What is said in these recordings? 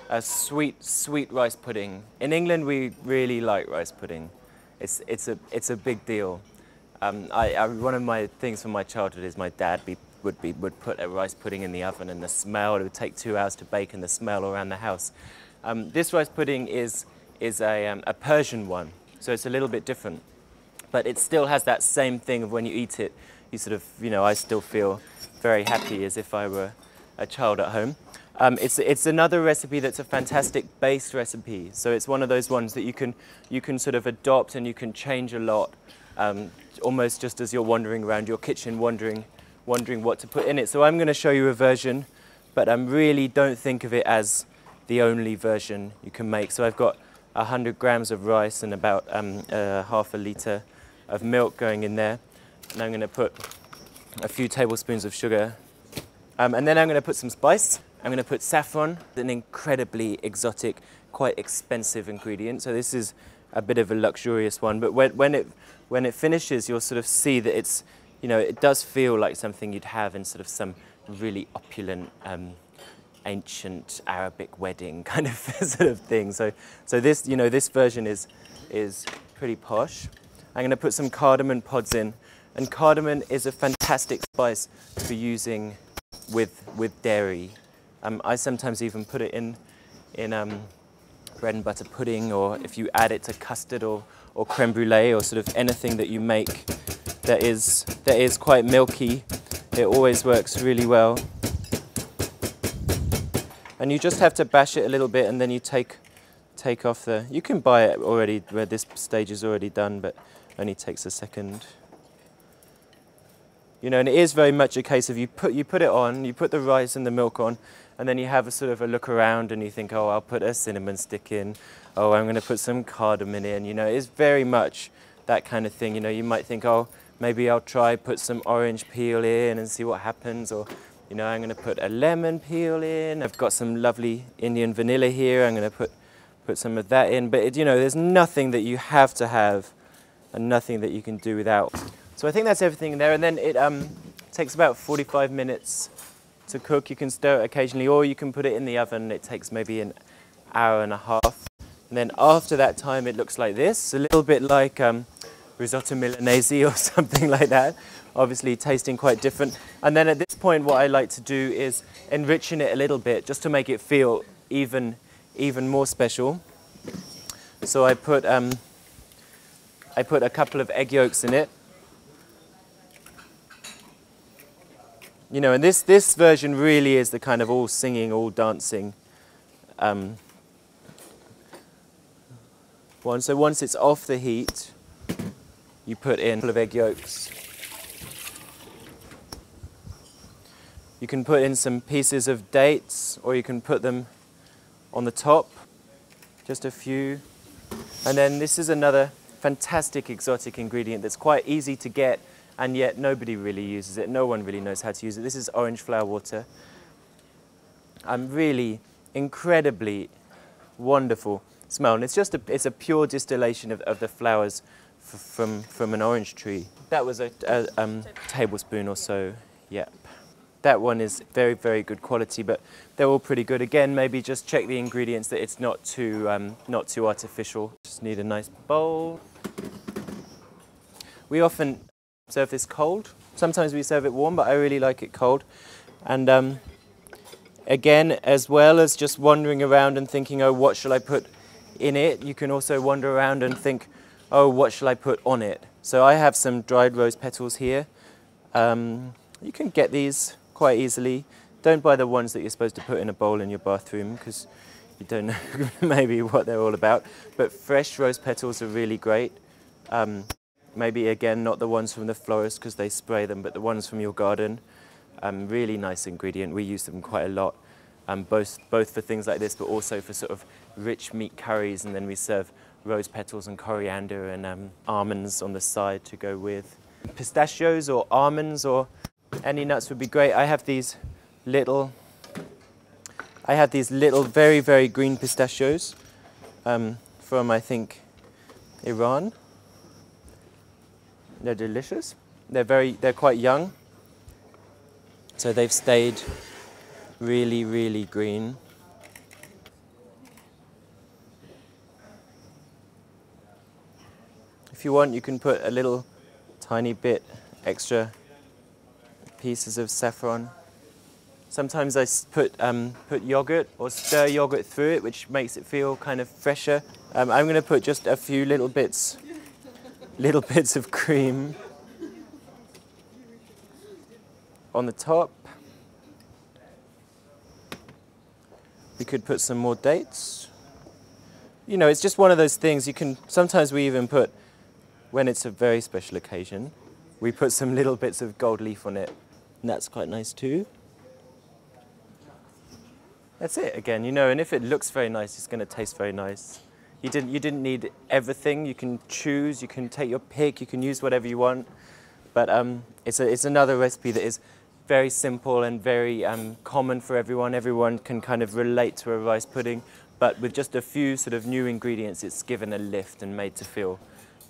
a sweet rice pudding. In England, we really like rice pudding. It's a big deal. One of my things from my childhood is my dad would put a rice pudding in the oven, and the smell, it would take 2 hours to bake, and the smell around the house. This rice pudding is a Persian one, so it's a little bit different. But it still has that same thing of when you eat it, you sort of, I still feel very happy as if I were a child at home. It's another recipe that's a fantastic base recipe. So it's one of those ones that you can sort of adopt and you can change a lot, almost just as you're wandering around your kitchen, wondering what to put in it. So I'm going to show you a version, but really don't think of it as the only version you can make. So I've got 100 grams of rice and about half a litre of milk going in there. And I'm going to put a few tablespoons of sugar. And then I'm going to put some spice. I'm going to put saffron, an incredibly exotic, quite expensive ingredient. So this is a bit of a luxurious one. But when it finishes, you'll sort of see that it's, it does feel like something you'd have in sort of some really opulent, ancient Arabic wedding kind of sort of thing. So this, this version is pretty posh. I'm going to put some cardamom pods in, and cardamom is a fantastic spice for using with dairy. I sometimes even put it in bread and butter pudding, or if you add it to custard or creme brulee, or sort of anything that you make that is quite milky. It always works really well. And you just have to bash it a little bit, and then you take off the, you can buy it already where this stage is already done, but only takes a second. And it is very much a case of you put it on, you put the rice and the milk on, and then you have a sort of a look around and you think, oh, I'll put a cinnamon stick in, oh, I'm going to put some cardamom in. It is very much that kind of thing. You might think, oh, maybe I'll put some orange peel in and see what happens, or I'm going to put a lemon peel in. I've got some lovely Indian vanilla here. I'm going to put some of that in. But there's nothing that you have to have, and nothing that you can do without. So I think that's everything in there, and then it takes about 45 minutes to cook. You can stir it occasionally, or you can put it in the oven. It takes maybe an hour and a half. And then after that time, it looks like this, a little bit like risotto Milanese or something like that. Obviously tasting quite different. And then at this point, what I like to do is enriching it a little bit, just to make it feel even more special. So I put a couple of egg yolks in it. And this version really is the kind of all singing, all dancing one. So once it's off the heat, you put in a couple of egg yolks. You can put in some pieces of dates, or you can put them on the top, just a few. And then this is another fantastic exotic ingredient that's quite easy to get, and yet nobody really uses it. No one really knows how to use it. This is orange flower water. Really incredibly wonderful smell. And it's a pure distillation of the flowers from an orange tree. That was a tablespoon or so, yeah. That one is very, very good quality, but they're all pretty good. Again, maybe just check the ingredients, that it's not too artificial. Just need a nice bowl. We often serve this cold. Sometimes we serve it warm, but I really like it cold. And again, as well as just wandering around and thinking, oh, what shall I put in it? You can also wander around and think, oh, what shall I put on it? So I have some dried rose petals here. You can get these quite easily. Don't buy the ones that you're supposed to put in a bowl in your bathroom, because you don't know maybe what they're all about. But fresh rose petals are really great. Maybe again, not the ones from the florist because they spray them, but the ones from your garden. Really nice ingredient. We use them quite a lot, both for things like this, but also for sort of rich meat curries. And then we serve rose petals and coriander and almonds on the side to go with. Pistachios or almonds or any nuts would be great. I have these little very, very green pistachios from, I think, Iran. They're delicious. They're quite young, so they've stayed really, really green. you want, you can put a little tiny bit extra pieces of saffron. Sometimes I put yogurt or stir yogurt through it, which makes it feel kind of fresher. I'm going to put just a few little bits of cream on the top. We could put some more dates. You know, it's just one of those things you can, sometimes we even put, when it's a very special occasion, we put some little bits of gold leaf on it, and that's quite nice too. That's it again, you know, and if it looks very nice, it's going to taste very nice. You didn't need everything. You can choose, you can take your pick, you can use whatever you want. But it's another recipe that is very simple and very common for everyone. Everyone can kind of relate to a rice pudding, but with just a few sort of new ingredients, it's given a lift and made to feel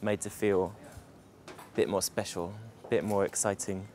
a bit more special, a bit more exciting.